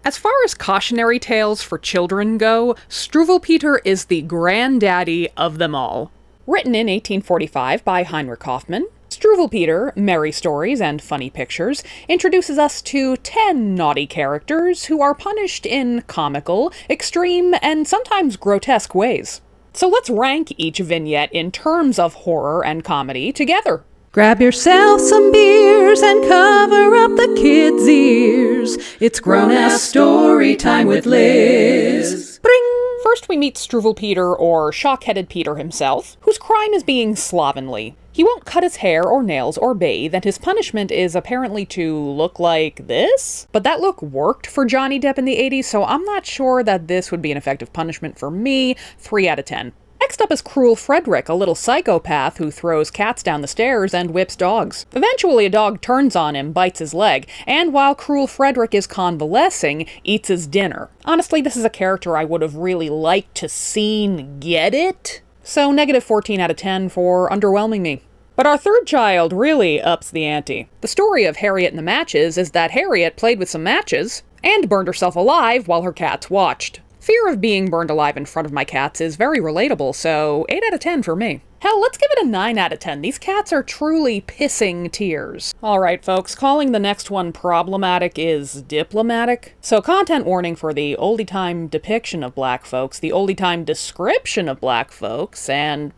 As far as cautionary tales for children go, Struwwelpeter is the granddaddy of them all. Written in 1845 by Heinrich Hoffmann, Struwwelpeter, Merry Stories and Funny Pictures, introduces us to 10 naughty characters who are punished in comical, extreme, and sometimes grotesque ways. So let's rank each vignette in terms of horror and comedy together. Grab yourself some beers and cover up the kids' ears. It's grown-ass story time with Liz. Bring! First we meet Struwwelpeter, or Shock-Headed Peter himself, whose crime is being slovenly. He won't cut his hair or nails or bathe, and his punishment is apparently to look like this? But that look worked for Johnny Depp in the 80s, so I'm not sure that this would be an effective punishment for me. 3 out of 10. Next up is Cruel Frederick, a little psychopath who throws cats down the stairs and whips dogs. Eventually a dog turns on him, bites his leg, and while Cruel Frederick is convalescing, eats his dinner. Honestly, this is a character I would have really liked to seen get it. So negative 14 out of 10 for underwhelming me. But our third child really ups the ante. The story of Harriet and the Matches is that Harriet played with some matches and burned herself alive while her cats watched. Fear of being burned alive in front of my cats is very relatable, so 8 out of 10 for me. Hell, let's give it a 9 out of 10. These cats are truly pissing tears. Alright folks, calling the next one problematic is diplomatic. So content warning for the oldie-time depiction of black folks, the oldie-time description of black folks, and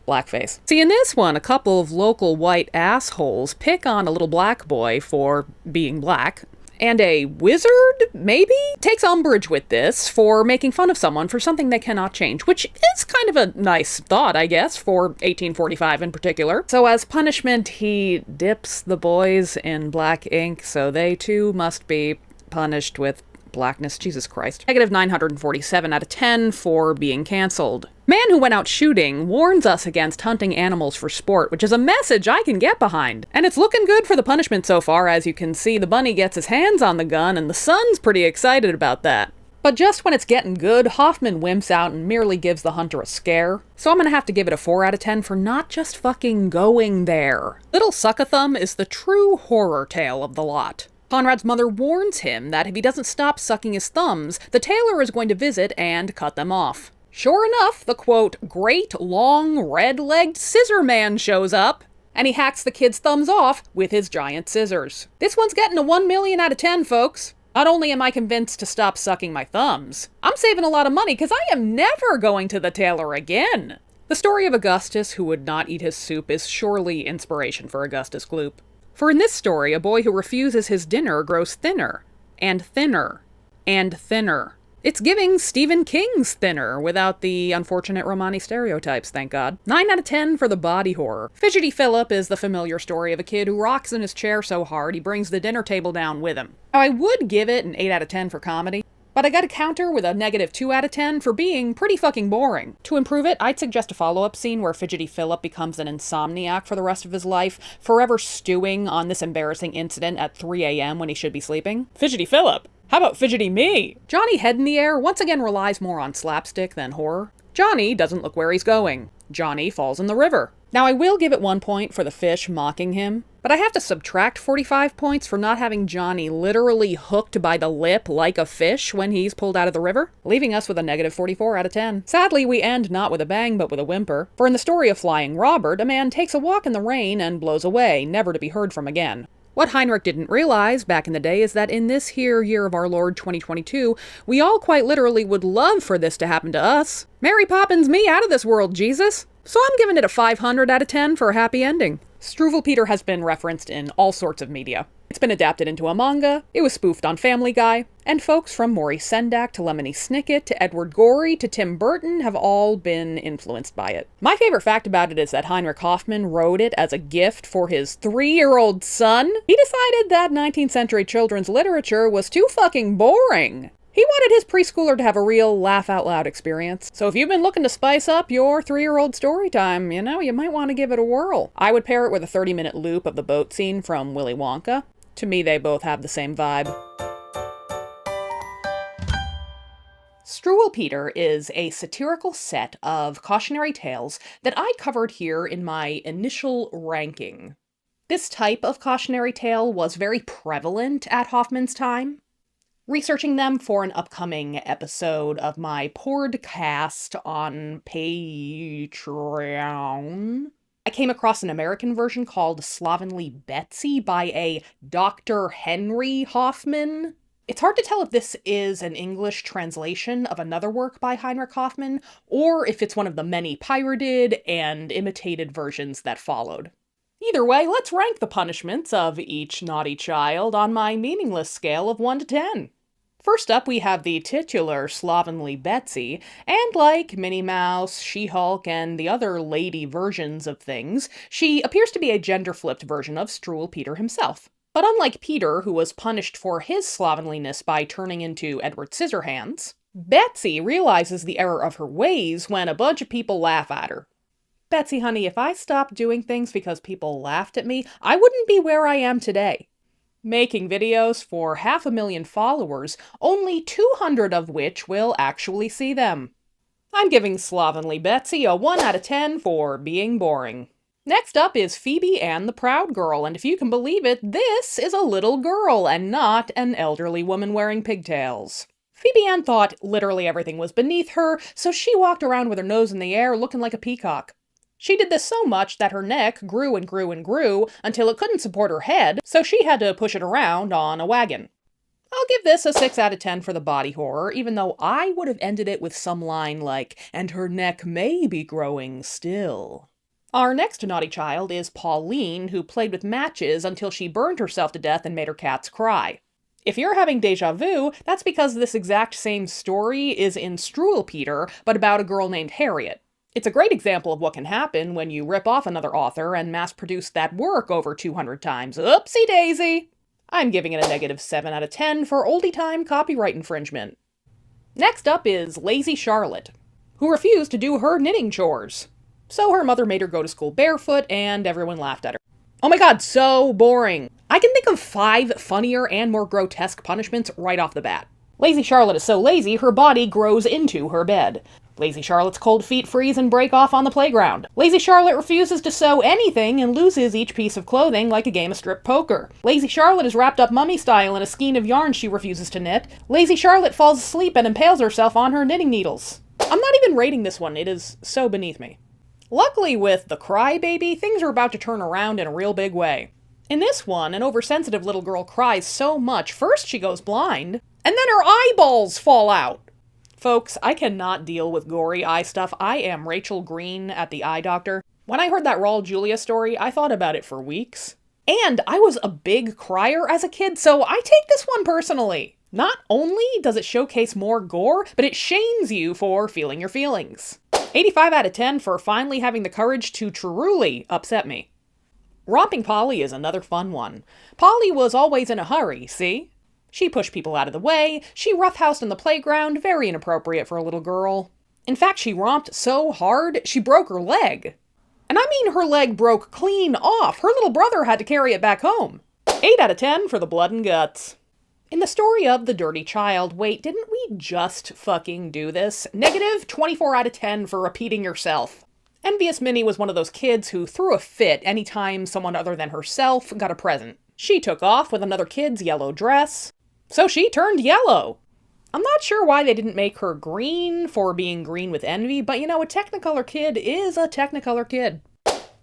blackface. See, in this one, a couple of local white assholes pick on a little black boy for being black, and a wizard, maybe, takes umbrage with this for making fun of someone for something they cannot change, which is kind of a nice thought, I guess, for 1845 in particular. So as punishment, he dips the boys in black ink, so they too must be punished with blackness. Jesus Christ. Negative 947 out of 10 for being cancelled. Man Who Went Out Shooting warns us against hunting animals for sport, which is a message I can get behind. And it's looking good for the punishment so far. As you can see, the bunny gets his hands on the gun, and the son's pretty excited about that. But just when it's getting good, Hoffman wimps out and merely gives the hunter a scare. So I'm gonna have to give it a 4 out of 10 for not just fucking going there. Little Suck-a-Thumb is the true horror tale of the lot. Conrad's mother warns him that if he doesn't stop sucking his thumbs, the tailor is going to visit and cut them off. Sure enough, the quote, great long red-legged scissor man shows up, and he hacks the kid's thumbs off with his giant scissors. This one's getting a 1 million out of 10, folks. Not only am I convinced to stop sucking my thumbs, I'm saving a lot of money because I am never going to the tailor again. The story of Augustus who would not eat his soup is surely inspiration for Augustus Gloop. For in this story, a boy who refuses his dinner grows thinner, and thinner, and thinner. It's giving Stephen King's Thinner, without the unfortunate Romani stereotypes, thank God. 9 out of 10 for the body horror. Fidgety Philip is the familiar story of a kid who rocks in his chair so hard he brings the dinner table down with him. Now, I would give it an 8 out of 10 for comedy, but I gotta counter with a negative 2 out of 10 for being pretty fucking boring. To improve it, I'd suggest a follow-up scene where Fidgety Philip becomes an insomniac for the rest of his life, forever stewing on this embarrassing incident at 3 a.m. when he should be sleeping. Fidgety Philip? How about Fidgety Me? Johnny Head in the Air once again relies more on slapstick than horror. Johnny doesn't look where he's going. Johnny falls in the river. Now I will give it 1 point for the fish mocking him, but I have to subtract 45 points for not having Johnny literally hooked by the lip like a fish when he's pulled out of the river, leaving us with a negative 44 out of 10. Sadly, we end not with a bang but with a whimper, for in the story of Flying Robert, a man takes a walk in the rain and blows away, never to be heard from again. What Heinrich didn't realize back in the day is that in this here year of our Lord 2022, we all quite literally would love for this to happen to us. Mary Poppins me out of this world, Jesus! So I'm giving it a 500 out of 10 for a happy ending. Struwwelpeter has been referenced in all sorts of media. It's been adapted into a manga, it was spoofed on Family Guy, and folks from Maury Sendak to Lemony Snicket to Edward Gorey to Tim Burton have all been influenced by it. My favorite fact about it is that Heinrich Hoffmann wrote it as a gift for his 3-year-old son. He decided that 19th century children's literature was too fucking boring. He wanted his preschooler to have a real laugh-out-loud experience. So if you've been looking to spice up your 3-year-old story time, you might want to give it a whirl. I would pair it with a 30-minute loop of the boat scene from Willy Wonka. To me, they both have the same vibe. Struwwelpeter is a satirical set of cautionary tales that I covered here in my initial ranking. This type of cautionary tale was very prevalent at Hoffmann's time. researching them for an upcoming episode of my podcast on Patreon. I came across an American version called Slovenly Betsy by a Dr. Henry Hoffman. It's hard to tell if this is an English translation of another work by Heinrich Hoffmann, or if it's one of the many pirated and imitated versions that followed. Either way, let's rank the punishments of each naughty child on my meaningless scale of 1 to 10. First up, we have the titular Slovenly Betsy, and like Minnie Mouse, She-Hulk, and the other lady versions of things, she appears to be a gender-flipped version of Struwwelpeter himself. But unlike Peter, who was punished for his slovenliness by turning into Edward Scissorhands, Betsy realizes the error of her ways when a bunch of people laugh at her. Betsy, honey, if I stopped doing things because people laughed at me, I wouldn't be where I am today. Making videos for 500,000 followers, only 200 of which will actually see them. I'm giving Slovenly Betsy a 1 out of 10 for being boring. Next up is Phoebe Ann the Proud Girl, and if you can believe it, this is a little girl and not an elderly woman wearing pigtails. Phoebe Ann thought literally everything was beneath her, so she walked around with her nose in the air looking like a peacock. She did this so much that her neck grew and grew and grew until it couldn't support her head, so she had to push it around on a wagon. I'll give this a 6 out of 10 for the body horror, even though I would have ended it with some line like, "And her neck may be growing still." Our next naughty child is Pauline, who played with matches until she burned herself to death and made her cats cry. If you're having déjà vu, that's because this exact same story is in Struwwelpeter, but about a girl named Harriet. It's a great example of what can happen when you rip off another author and mass-produce that work over 200 times. Oopsie daisy! I'm giving it a negative 7 out of 10 for oldie-time copyright infringement. Next up is Lazy Charlotte, who refused to do her knitting chores. So her mother made her go to school barefoot, and everyone laughed at her. Oh my god, so boring! I can think of 5 funnier and more grotesque punishments right off the bat. Lazy Charlotte is so lazy, her body grows into her bed. Lazy Charlotte's cold feet freeze and break off on the playground. Lazy Charlotte refuses to sew anything and loses each piece of clothing like a game of strip poker. Lazy Charlotte is wrapped up mummy style in a skein of yarn she refuses to knit. Lazy Charlotte falls asleep and impales herself on her knitting needles. I'm not even rating this one, it is so beneath me. Luckily with the Crybaby, things are about to turn around in a real big way. In this one, an oversensitive little girl cries so much, first she goes blind, and then her eyeballs fall out. Folks, I cannot deal with gory eye stuff. I am Rachel Green at the eye doctor. When I heard that Raul Julia story, I thought about it for weeks. And I was a big crier as a kid, so I take this one personally. Not only does it showcase more gore, but it shames you for feeling your feelings. 85 out of 10 for finally having the courage to truly upset me. Romping Polly is another fun one. Polly was always in a hurry, see? She pushed people out of the way, she roughhoused on the playground, very inappropriate for a little girl. In fact, she romped so hard, she broke her leg. And I mean her leg broke clean off. Her little brother had to carry it back home. 8 out of 10 for the blood and guts. In the story of the dirty child, wait, didn't we just fucking do this? Negative 24 out of 10 for repeating yourself. Envious Minnie was one of those kids who threw a fit anytime someone other than herself got a present. She took off with another kid's yellow dress. So she turned yellow. I'm not sure why they didn't make her green for being green with envy, but you know, a Technicolor kid is a Technicolor kid.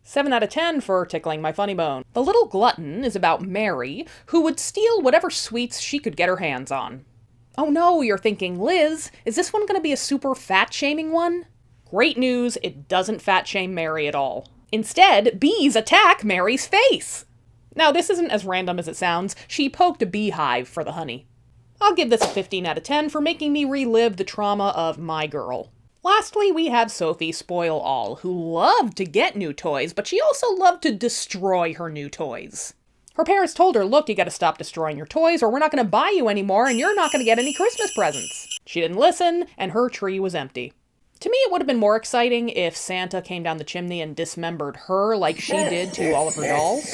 7 out of 10 for tickling my funny bone. The Little Glutton is about Mary, who would steal whatever sweets she could get her hands on. Oh no, you're thinking, Liz, is this one gonna be a super fat-shaming one? Great news, it doesn't fat-shame Mary at all. Instead, bees attack Mary's face! Now, this isn't as random as it sounds. She poked a beehive for the honey. I'll give this a 15 out of 10 for making me relive the trauma of my girl. Lastly, we have Sophie Spoil All, who loved to get new toys, but she also loved to destroy her new toys. Her parents told her, look, you gotta stop destroying your toys or we're not gonna buy you anymore and you're not gonna get any Christmas presents. She didn't listen, and her tree was empty. To me, it would have been more exciting if Santa came down the chimney and dismembered her like she did to all of her dolls.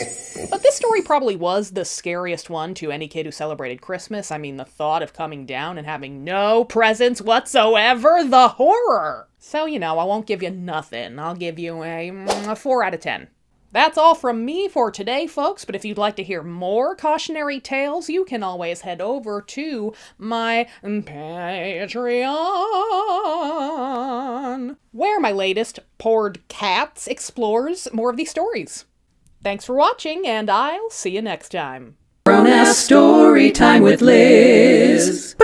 But this story probably was the scariest one to any kid who celebrated Christmas. I mean, the thought of coming down and having no presents whatsoever, the horror! So, you know, I won't give you nothing. I'll give you a 4 out of 10. That's all from me for today, folks, but if you'd like to hear more cautionary tales, you can always head over to my Patreon, where my latest Poured Cats explores more of these stories. Thanks for watching, and I'll see you next time. Grown-ass story time with Liz.